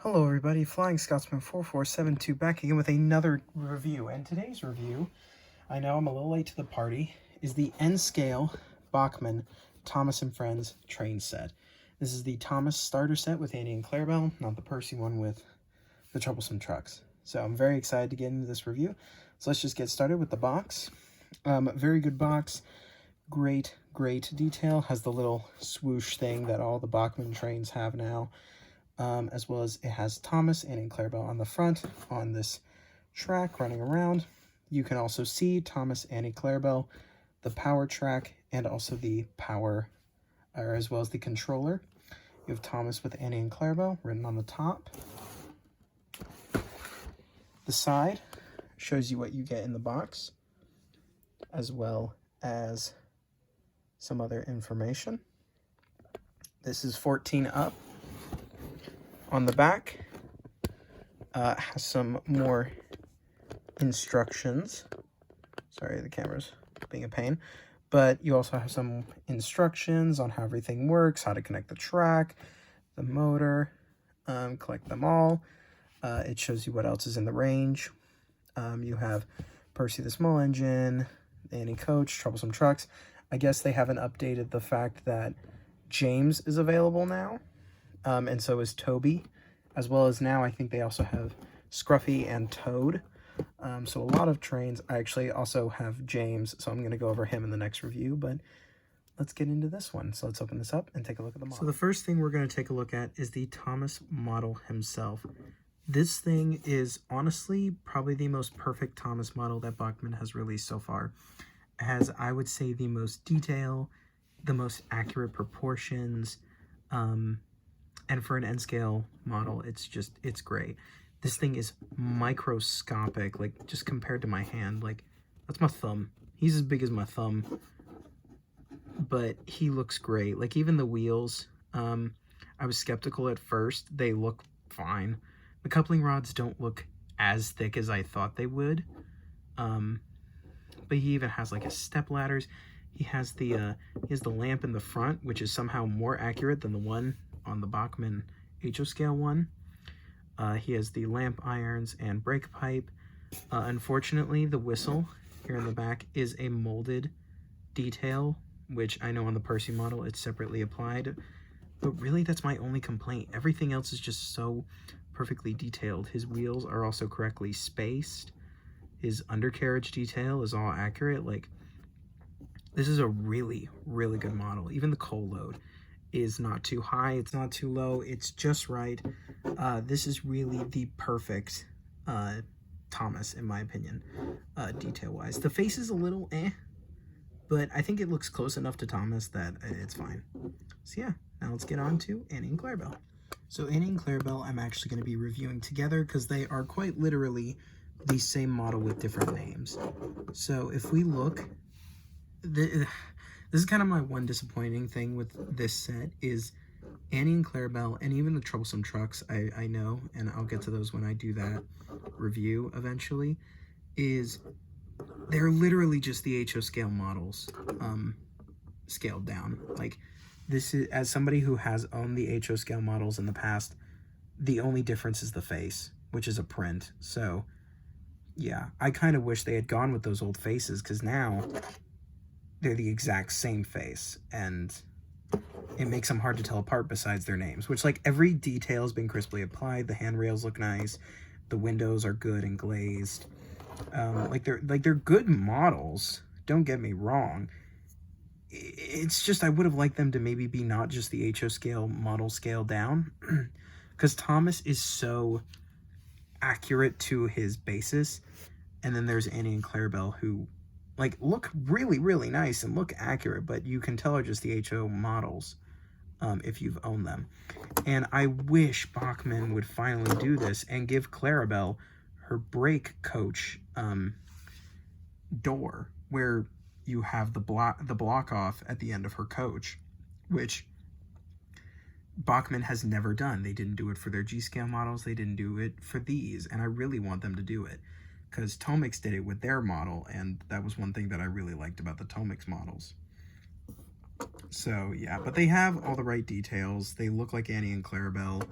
Hello everybody, Flying Scotsman 4472 back again with another review. And today's review, I know I'm a little late to the party, is the N-Scale Bachmann Thomas & Friends train set. This is the Thomas starter set with Andy and Clarabel, not the Percy one with the troublesome trucks. So I'm very excited to get into this review. So let's just get started with the box. Very good box. Great detail. Has the little swoosh thing that all the Bachmann trains have now. As well as it has Thomas and Clarabel on the front on this track running around. You can also see Thomas and Clarabel, the power track, and also the power, as well as the controller. You have Thomas with Annie and Clarabel written on the top. The side shows you what you get in the box, as well as some other information. This is 14 up. On the back, has some more instructions. Sorry, the camera's being a pain. But you also have some instructions on how everything works, how to connect the track, the motor, collect them all. It shows you what else is in the range. You have Percy the small engine, Annie coach, troublesome trucks. I guess they haven't updated the fact that James is available now. And so is Toby, as well as now I think they also have Scruffy and Toad. So a lot of trains. I actually also have James, so I'm going to go over him in the next review, but let's get into this one. So let's open this up and take a look at the model. So the first thing we're going to take a look at is the Thomas model himself. This thing is honestly probably the most perfect Thomas model that Bachmann has released so far. It has, I would say, the most detail, the most accurate proportions, and for an N-scale model, it's great. This thing is microscopic, like, just compared to my hand. Like, that's my thumb. He's as big as my thumb, but he looks great. Like, even the wheels, I was skeptical at first. They look fine. The coupling rods don't look as thick as I thought they would, but he even has, like, his step ladders. He has the lamp in the front, which is somehow more accurate than the one on the Bachmann HO scale one. He has the lamp irons and brake pipe. Unfortunately, the whistle here in the back is a molded detail, which I know on the Percy model it's separately applied. But really, that's my only complaint. Everything else is just so perfectly detailed. His wheels are also correctly spaced. His undercarriage detail is all accurate. Like, this is a really good model. Even the coal load is not too high, it's not too low, it's just right. This is really the perfect Thomas, in my opinion, detail-wise. The face is a little but I think it looks close enough to Thomas that it's fine. So yeah, now let's get on to Annie and Clarabel. So Annie and Clarabel I'm actually going to be reviewing together because they are quite literally the same model with different names. So if we look, this is kind of my one disappointing thing with this set is Annie and Clarabel, and even the troublesome trucks, I know, and I'll get to those when I do that review eventually, is they're literally just the HO scale models scaled down. Like, this is, as somebody who has owned the HO scale models in the past, the only difference is the face, which is a print. So yeah, I kind of wish they had gone with those old faces, because now they're the exact same face, and it makes them hard to tell apart besides their names, which, like, every detail has been crisply applied. The handrails look nice. The windows are good and glazed. They're good models. Don't get me wrong. It's just I would have liked them to maybe be not just the HO scale model scaled down, because Thomas is so accurate to his basis, and then there's Annie and Clarabel who, like, look really nice and look accurate, but you can tell are just the HO models if you've owned them. And I wish Bachmann would finally do this and give Clarabel her brake coach door, where you have the block off at the end of her coach, which Bachmann has never done. They didn't do it for their G-scale models. They didn't do it for these, and I really want them to do it, because Tomix did it with their model, and that was one thing that I really liked about the Tomix models. So yeah, but they have all the right details. They look like Annie and Clarabel.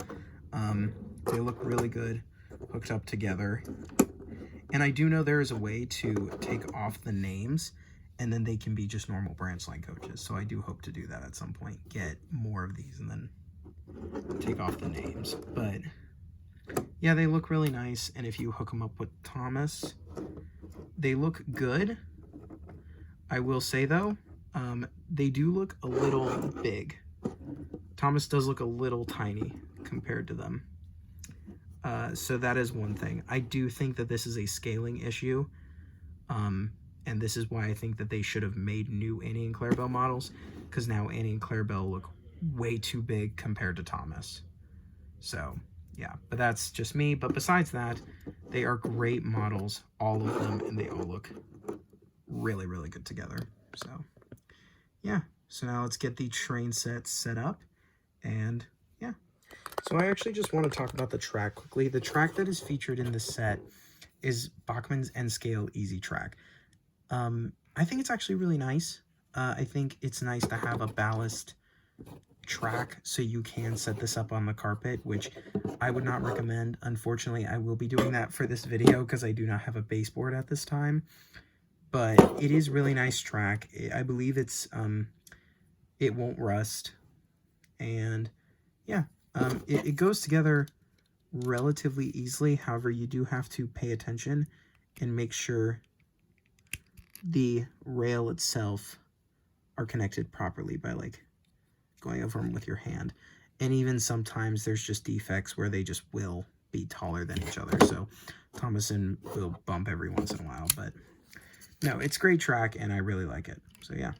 They look really good hooked up together. And I do know there is a way to take off the names and then they can be just normal branch line coaches. So I do hope to do that at some point, get more of these and then take off the names. But yeah, they look really nice. And if you hook them up with Thomas, they look good. I will say though, they do look a little big. Thomas does look a little tiny compared to them. So that is one thing. I do think that this is a scaling issue. And this is why I think that they should have made new Annie and Clarabel models, because now Annie and Clarabel look way too big compared to Thomas. So yeah, but that's just me. But besides that, they are great models, all of them, and they all look really, really good together. So yeah, so now let's get the train set up, and yeah. So I actually just want to talk about the track quickly. The track that is featured in the set is Bachmann's N-Scale Easy Track. I think it's actually really nice. I think it's nice to have a ballast track so you can set this up on the carpet, which I would not recommend. Unfortunately, I will be doing that for this video because I do not have a baseboard at this time. But it is really nice track. I believe it's it won't rust, and yeah, it goes together relatively easily. However, you do have to pay attention and make sure the rail itself are connected properly by like going over them with your hand. And even sometimes there's just defects where they just will be taller than each other. So Thomason will bump every once in a while, but no, it's great track and I really like it. So yeah.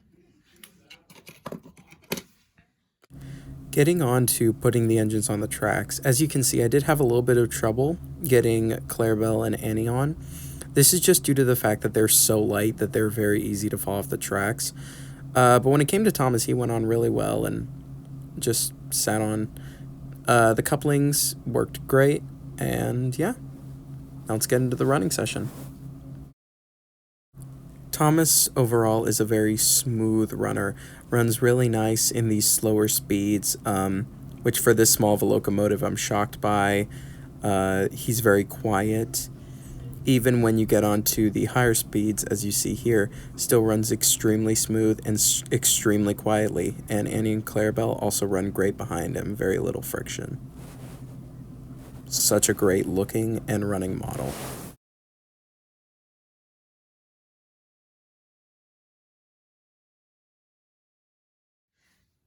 Getting on to putting the engines on the tracks, as you can see, I did have a little bit of trouble getting Clarabel and Annie on. This is just due to the fact that they're so light that they're very easy to fall off the tracks. But when it came to Thomas, he went on really well and just sat on. The couplings worked great, and yeah, now let's get into the running session. Thomas overall is a very smooth runner, runs really nice in these slower speeds, which for this small of a locomotive I'm shocked by. He's very quiet. Even when you get onto the higher speeds, as you see here, still runs extremely smooth and extremely quietly. And Annie and Clarabel also run great behind him, very little friction. Such a great looking and running model.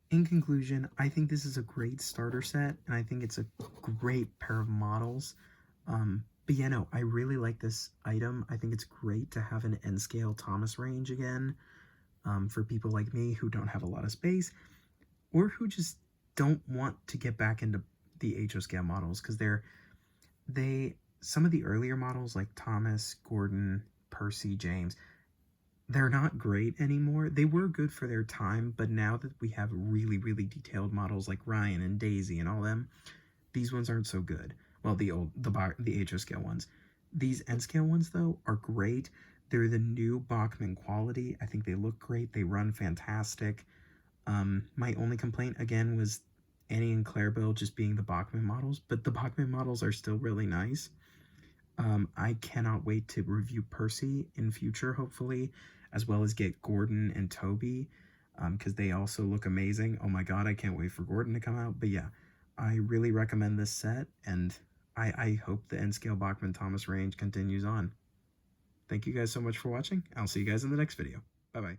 In conclusion, I think this is a great starter set, and I think it's a great pair of models. But yeah, no, I really like this item. I think it's great to have an N-scale Thomas range again, for people like me who don't have a lot of space, or who just don't want to get back into the HO scale models, because some of the earlier models like Thomas, Gordon, Percy, James, they're not great anymore. They were good for their time, but now that we have really, really detailed models like Ryan and Daisy and all them, these ones aren't so good. Well, the HO scale ones. These N scale ones, though, are great. They're the new Bachmann quality. I think they look great. They run fantastic. My only complaint, again, was Annie and Clarabel just being the Bachmann models, but the Bachmann models are still really nice. I cannot wait to review Percy in future, hopefully, as well as get Gordon and Toby, because they also look amazing. Oh my god, I can't wait for Gordon to come out. But yeah, I really recommend this set, and I hope the N-scale Bachmann Thomas range continues on. Thank you guys so much for watching. I'll see you guys in the next video. Bye-bye.